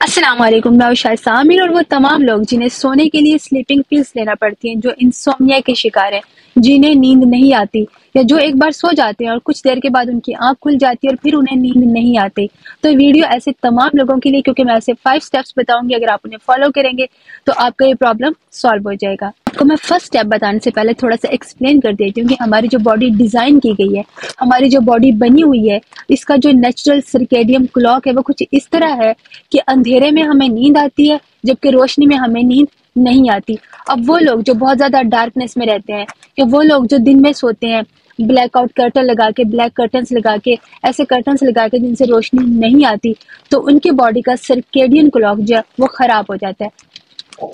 अस्सलाम वालेकुम। मैं शाइस्ता आमिर और वो तमाम लोग जिन्हें सोने के लिए स्लीपिंग पिल्स लेना पड़ती हैं, जो इंसोम्निया के शिकार हैं, जिन्हें नींद नहीं आती या जो एक बार सो जाते हैं और कुछ देर के बाद उनकी आंख खुल जाती है और फिर उन्हें नींद नहीं आती। तो वीडियो ऐसे तमाम लोगों के लिए, क्योंकि मैं ऐसे 5 स्टेप्स बताऊंगी, अगर आप उन्हें फॉलो करेंगे तो आपका ये प्रॉब्लम सॉल्व हो जाएगा। आपको मैं फर्स्ट स्टेप बताने से पहले थोड़ा सा एक्सप्लेन कर देती हूँ कि हमारी जो बॉडी डिजाइन की गई है, हमारी जो बॉडी बनी हुई है, इसका जो नेचुरल सर्केडियम क्लॉक है वो कुछ इस तरह है कि अंधेरे में हमें नींद आती है जबकि रोशनी में हमें नींद नहीं आती। अब वो लोग जो बहुत ज्यादा डार्कनेस में रहते हैं या वो लोग जो दिन में सोते हैं ब्लैकआउट कर्टन लगा के, ब्लैक कर्टन्स लगा के, ऐसे कर्टन्स लगा के जिनसे रोशनी नहीं आती, तो उनकी बॉडी का सर्केडियन क्लॉक जो है वो खराब हो जाता है।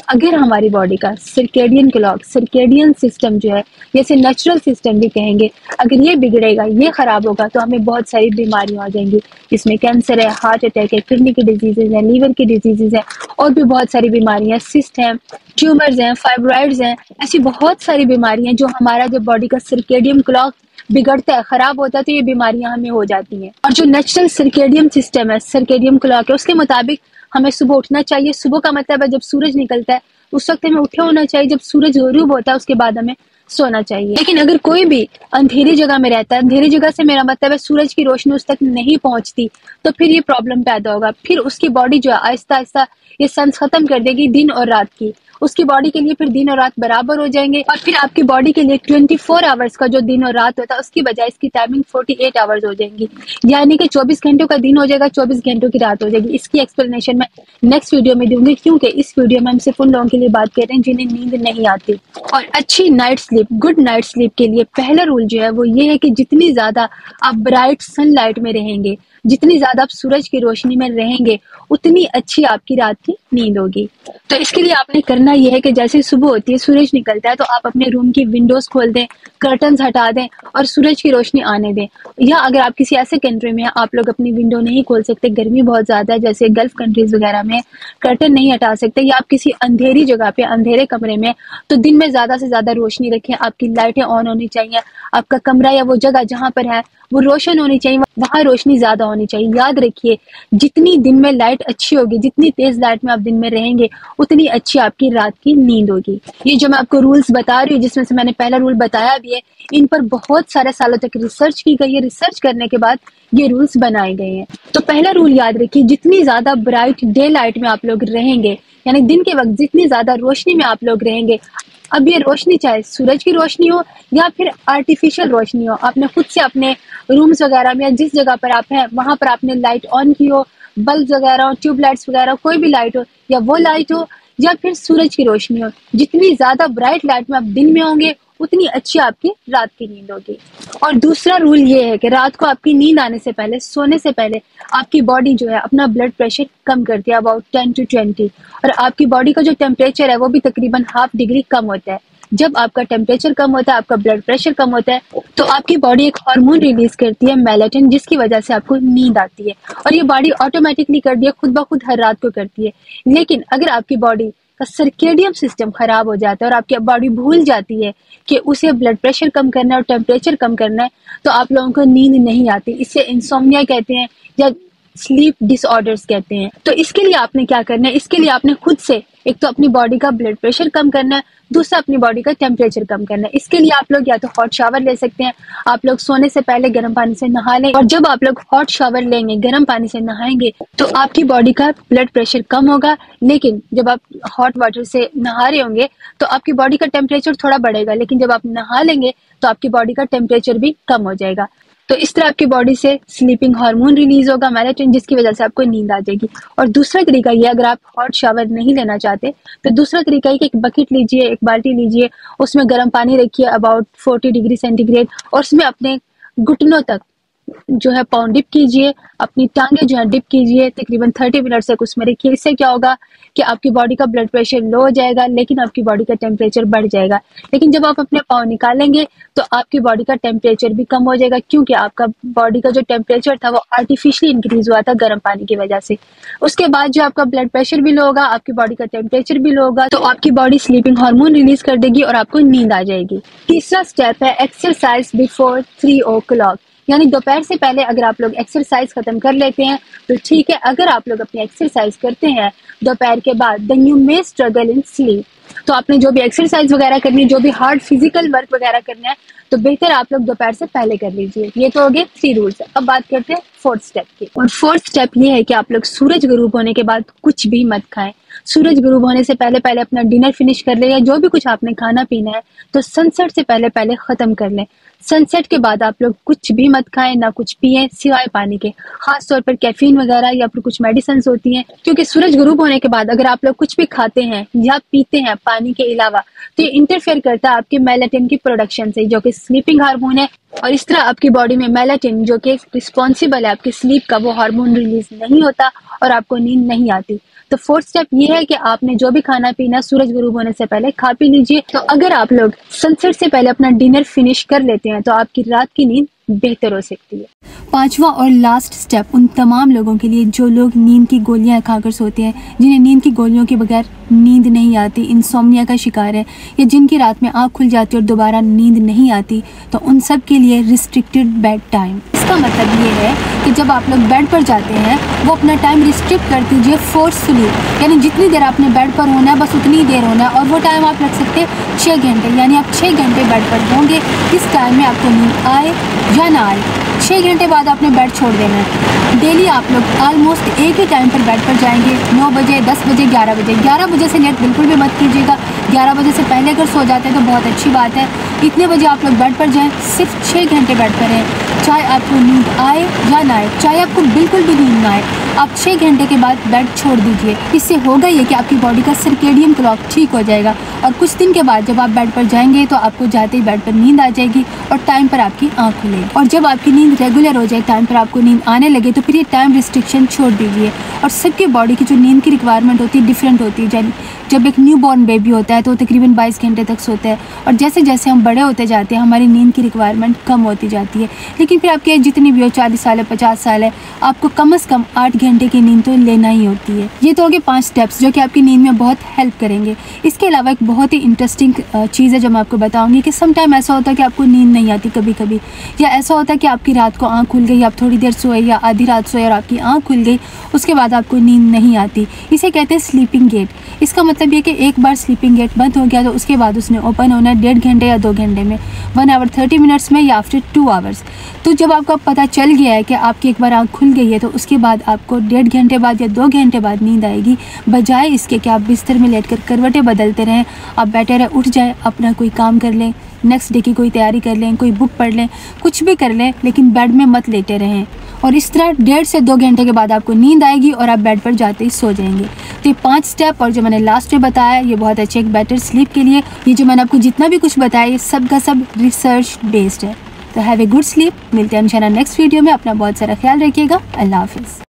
अगर हमारी बॉडी का सर्केडियन क्लॉक, सर्केडियन सिस्टम जो है, जैसे नेचुरल सिस्टम भी कहेंगे, अगर ये बिगड़ेगा, ये खराब होगा तो हमें बहुत सारी बीमारियां आ जाएंगी। इसमें कैंसर है, हार्ट अटैक है, किडनी की डिजीजेज है, लीवर की डिजीजेज है और भी बहुत सारी बीमारियां, सिस्ट हैं, ट्यूमर्स हैं, फाइब्रॉइड्स हैं, ऐसी बहुत सारी बीमारियां जो हमारा जो बॉडी का सर्केडियन क्लॉक बिगड़ता है, खराब होता है, तो ये बीमारियां हमें हो जाती हैं। और जो नेचुरल सर्केडियम सिस्टम है, सर्केडियम क्लॉक है, उसके मुताबिक हमें सुबह उठना चाहिए। सुबह का मतलब है जब सूरज निकलता है उस वक्त हमें उठे होना चाहिए। जब सूरज गरूब होता है उसके बाद हमें सोना चाहिए। लेकिन अगर कोई भी अंधेरी जगह में रहता है, अंधेरी जगह से मेरा मतलब है सूरज की रोशनी उस तक नहीं पहुंचती, तो फिर ये प्रॉब्लम पैदा होगा। फिर उसकी बॉडी जो है आहिस्ता आहिस्ता ये सेंस खत्म कर देगी दिन और रात की। उसकी बॉडी के लिए फिर दिन और रात बराबर हो जाएंगे और फिर आपकी बॉडी के लिए 24 आवर्स का जो दिन और रात होता है उसकी बजाय इसकी टाइमिंग 48 आवर्स हो जाएंगी, यानी कि 24 घंटों का दिन हो जाएगा, 24 घंटों की रात हो जाएगी। इसकी एक्सप्लेनेशन मैं नेक्स्ट वीडियो में दूंगी, क्योंकि इस वीडियो में हम सिर्फ उन लोगों के लिए बात कर रहे हैं जिन्हें नींद नहीं आती। और अच्छी night sleep, good night sleep के लिए पहला रूल जो है वो ये है कि जितनी ज्यादा आप ब्राइट सनलाइट में रहेंगे, जितनी ज्यादा आप सूरज की रोशनी में रहेंगे, उतनी अच्छी आपकी रात की नींद होगी। तो इसके लिए आपने करना यह है कि जैसे सुबह होती है, सूरज निकलता है, तो आप अपने रूम की विंडोज खोल दें, कर्टन्स हटा दें और सूरज की रोशनी आने दें। या अगर आप किसी ऐसे कंट्री में हैं, आप लोग अपनी विंडो नहीं खोल सकते, गर्मी बहुत ज्यादा है, जैसे गल्फ कंट्रीज वगैरह में कर्टन नहीं हटा सकते, या आप किसी अंधेरी जगह पे, अंधेरे कमरे में, तो दिन में ज्यादा से ज्यादा रोशनी रखें। आपकी लाइटें ऑन होनी चाहिए, आपका कमरा या वो जगह जहां पर है वो रोशन होनी चाहिए, वहां रोशनी ज्यादा होनी चाहिए। याद रखिए, जितनी दिन में लाइट अच्छी होगी, जितनी तेज लाइट में आप दिन में रहेंगे, उतनी अच्छी आपकी रात की नींद होगी। ये जो मैं आपको रूल्स बता रही हूँ, जिसमें से मैंने पहला रूल बताया भी है, इन पर बहुत सारे सालों तक रिसर्च की गई है। रिसर्च करने के बाद ये रूल्स बनाए गए हैं। तो पहला रूल याद रखिए, जितनी ज्यादा ब्राइट डे लाइट में आप लोग रहेंगे, यानी दिन के वक्त जितनी ज्यादा रोशनी में आप लोग रहेंगे, अब ये रोशनी चाहे सूरज की रोशनी हो या फिर आर्टिफिशियल रोशनी हो, आपने खुद से अपने रूम्स वगैरह में या जिस जगह पर आप हैं वहां पर आपने लाइट ऑन की हो, बल्ब वगैरह हो, ट्यूबलाइट्स वगैरह, कोई भी लाइट हो, या वो लाइट हो या फिर सूरज की रोशनी हो, जितनी ज्यादा ब्राइट लाइट में आप दिन में होंगे उतनी अच्छी आपकी रात की नींद होगी। और दूसरा रूल ये है कि रात को आपकी नींद आने से पहले, सोने से पहले, आपकी बॉडी जो है अपना ब्लड प्रेशर कम करती है, अबाउट 10 to 20, और आपकी बॉडी का जो टेम्परेचर है वो भी तकरीबन ½ डिग्री कम होता है। जब आपका टेम्परेचर कम होता है, आपका ब्लड प्रेशर कम होता है, तो आपकी बॉडी एक हार्मोन रिलीज करती है, मेलेटोनिन, जिसकी वजह से आपको नींद आती है। और ये बॉडी ऑटोमेटिकली करती है, खुद ब खुद हर रात को करती है। लेकिन अगर आपकी बॉडी का सर्केडियम सिस्टम खराब हो जाता है और आपकी बॉडी भूल जाती है कि उसे ब्लड प्रेशर कम करना है और टेम्परेचर कम करना है, तो आप लोगों को नींद नहीं आती। इससे इंसोम्निया कहते हैं या स्लीप डिसऑर्डर्स कहते हैं। तो इसके लिए आपने क्या करना है, इसके लिए आपने खुद से एक तो अपनी बॉडी का ब्लड प्रेशर कम करना है, दूसरा अपनी बॉडी का टेम्परेचर कम करना है। इसके लिए आप लोग या तो हॉट शावर ले सकते हैं, आप लोग सोने से पहले गर्म पानी से नहा लें, और जब आप लोग हॉट शावर लेंगे, गर्म पानी से नहाएंगे, तो आपकी बॉडी का ब्लड प्रेशर कम होगा। लेकिन जब आप हॉट वाटर से नहा रहे होंगे तो आपकी बॉडी का टेम्परेचर थोड़ा बढ़ेगा, लेकिन जब आप नहा लेंगे तो आपकी बॉडी का टेम्परेचर भी कम हो जाएगा। तो इस तरह आपकी बॉडी से स्लीपिंग हार्मोन रिलीज होगा, मेलेटोनिन, जिसकी वजह से आपको नींद आ जाएगी। और दूसरा तरीका ये, अगर आप हॉट शावर नहीं लेना चाहते तो दूसरा तरीका ये कि एक बकेट लीजिए, एक बाल्टी लीजिए, उसमें गर्म पानी रखिए अबाउट 40 डिग्री सेंटीग्रेड, और उसमें अपने घुटनों तक जो है पाँव डिप कीजिए, अपनी टांगे जो है डिप कीजिए, तकरीबन 30 मिनट तक उसमें रखिए। इससे क्या होगा कि आपकी बॉडी का ब्लड प्रेशर लो हो जाएगा, लेकिन आपकी बॉडी का टेम्परेचर बढ़ जाएगा। लेकिन जब आप अपने पाँव निकालेंगे तो आपकी बॉडी का टेम्परेचर भी कम हो जाएगा, क्योंकि आपका बॉडी का जो टेम्परेचर था वो आर्टिफिशियली इंक्रीज हुआ था गर्म पानी की वजह से। उसके बाद जो आपका ब्लड प्रेशर भी लो होगा, आपकी बॉडी का टेम्परेचर भी लो होगा, तो आपकी बॉडी स्लीपिंग हार्मोन रिलीज कर देगी और आपको नींद आ जाएगी। तीसरा स्टेप है एक्सरसाइज बिफोर 3 o'clock, यानी दोपहर से पहले अगर आप लोग एक्सरसाइज खत्म कर लेते हैं तो ठीक है। अगर आप लोग अपनी एक्सरसाइज करते हैं दोपहर के बाद, then you may struggle in sleep. तो आपने जो भी एक्सरसाइज वगैरह करनी है, जो भी हार्ड फिजिकल वर्क वगैरह करना है, तो बेहतर आप लोग दोपहर से पहले कर लीजिए। ये तो हो गए 3 रूल्स। अब बात करते हैं 4th स्टेप की। और 4th स्टेप ये है कि आप लोग सूरज गुरूब होने के बाद कुछ भी मत खाएं। सूरज गुरूब होने से पहले पहले अपना डिनर फिनिश कर ले, या जो भी कुछ आपने खाना पीना है तो सनसेट से पहले पहले खत्म कर लें। सनसेट के बाद आप लोग कुछ भी मत खाएं, ना कुछ पिए सिवाय पानी के। खास तौर पर कैफीन वगैरह या फिर कुछ मेडिसिन होती हैं, क्योंकि सूरज गुरूब होने के बाद अगर आप लोग कुछ भी खाते हैं या पीते हैं पानी के अलावा, तो ये इंटरफेयर करता है आपके मेलाटोनिन की प्रोडक्शन से, जो कि स्लीपिंग हार्मोन है। और इस तरह आपकी बॉडी में मेलाटोनिन, जो कि रिस्पॉन्सिबल है आपके स्लीप का, वो हार्मोन रिलीज नहीं होता और आपको नींद नहीं आती। तो 4th स्टेप ये है कि आपने जो भी खाना पीना सूरज गुरूब होने से पहले खा पी लीजिए। तो अगर आप लोग सनसेट से पहले अपना डिनर फिनिश कर लेते हैं तो आपकी रात की नींद बेहतर हो सकती है। 5वां और लास्ट स्टेप उन तमाम लोगों के लिए जो लोग नींद की गोलियां खाकर सोते हैं, जिन्हें नींद की गोलियों के बगैर नींद नहीं आती, इंसोम्निया का शिकार है, या जिनकी रात में आँख खुल जाती है और दोबारा नींद नहीं आती, तो उन सब के लिए रिस्ट्रिक्टेड बेड टाइम। इसका मतलब ये है कि जब आप लोग बेड पर जाते हैं वो अपना टाइम रिस्ट्रिक्ट कर दीजिए फोर्सफुली, यानी जितनी देर आपने बेड पर होना है बस उतनी देर होना है। और वो टाइम आप रख सकते हैं 6 घंटे, यानी आप 6 घंटे बेड पर होंगे। इस टाइम में आपको नींद आए या ना आए, 6 घंटे बाद आपने बेड छोड़ देना है। डेली आप लोग ऑलमोस्ट एक ही टाइम पर बेड पर जाएंगे, 9 बजे, 10 बजे, 11 बजे। 11 बजे से लेट बिल्कुल भी मत कीजिएगा। 11 बजे से पहले अगर सो जाते हैं तो बहुत अच्छी बात है। इतने बजे आप लोग बेड पर जाएं, सिर्फ 6 घंटे बेड पर रहें, चाहे आपको नींद आए या ना आए, चाहे आपको बिल्कुल भी नींद ना आए, आप 6 घंटे के बाद बेड छोड़ दीजिए। इससे होगा ये कि आपकी बॉडी का सर्केडियन क्लॉक ठीक हो जाएगा और कुछ दिन के बाद जब आप बेड पर जाएंगे तो आपको जाते ही बेड पर नींद आ जाएगी और टाइम पर आपकी आँख खुलेगी। और जब आपकी नींद रेगुलर हो जाए, टाइम पर आपको नींद आने लगे, तो फिर ये टाइम रिस्ट्रिक्शन छोड़ दीजिए। और सबके बॉडी की जो नींद की रिक्वायरमेंट होती है डिफरेंट होती है। जब एक न्यू बॉर्न बेबी होता है तो तकरीबन 22 घंटे तक सोता है, और जैसे जैसे हम बड़े होते जाते हैं हमारी नींद की रिक्वायरमेंट कम होती जाती है। लेकिन फिर आपकी एज जितनी भी हो, 40 साल है, 50 साल है, आपको कम से कम 8 घंटे की नींद तो लेना ही होती है। ये तो हो गए 5 स्टेप्स जो कि आपकी नींद में बहुत हेल्प करेंगे। इसके अलावा एक बहुत ही इंटरेस्टिंग चीज़ है जो मैं आपको बताऊंगी कि सम टाइम ऐसा होता है कि आपको नींद नहीं आती कभी कभी, या ऐसा होता है कि आपकी रात को आँख खुल गई, आप थोड़ी देर सोए या आधी रात सोए और आपकी आँख खुल गई, उसके बाद आपको नींद नहीं आती। इसे कहते हैं स्लीपिंग गेट। इसका मतलब ये कि एक बार स्लीपिंग गेट बंद हो गया तो उसके बाद उसने ओपन होना है 1.5 घंटे या 2 घंटे में, 1 आवर 30 मिनट्स में, या आफ्टर 2 आवर्स। तो जब आपको पता चल गया है कि आपकी एक बार आँख खुल गई है तो उसके बाद आपको 1.5 घंटे बाद या 2 घंटे बाद नींद आएगी। बजाय इसके कि आप बिस्तर में लेटकर करवटें बदलते रहें, आप बेटर है उठ जाए, अपना कोई काम कर लें, नेक्स्ट डे की कोई तैयारी कर लें, कोई बुक पढ़ लें, कुछ भी कर लें, लेकिन बेड में मत लेटे रहें। और इस तरह 1.5 से 2 घंटे के बाद आपको नींद आएगी और आप बेड पर जाते ही सो जाएंगे। तो ये 5 स्टेप और जो मैंने लास्ट में बताया ये बहुत अच्छे एक बेटर स्लीप के लिए। ये जो मैंने आपको जितना भी कुछ बताया ये सब का सब रिसर्च बेस्ड है। तो हैव ए गुड स्लीप। मिलते हैं इंशाल्लाह नेक्स्ट वीडियो में। अपना बहुत सारा ख्याल रखिएगा। अल्लाह हाफिज़।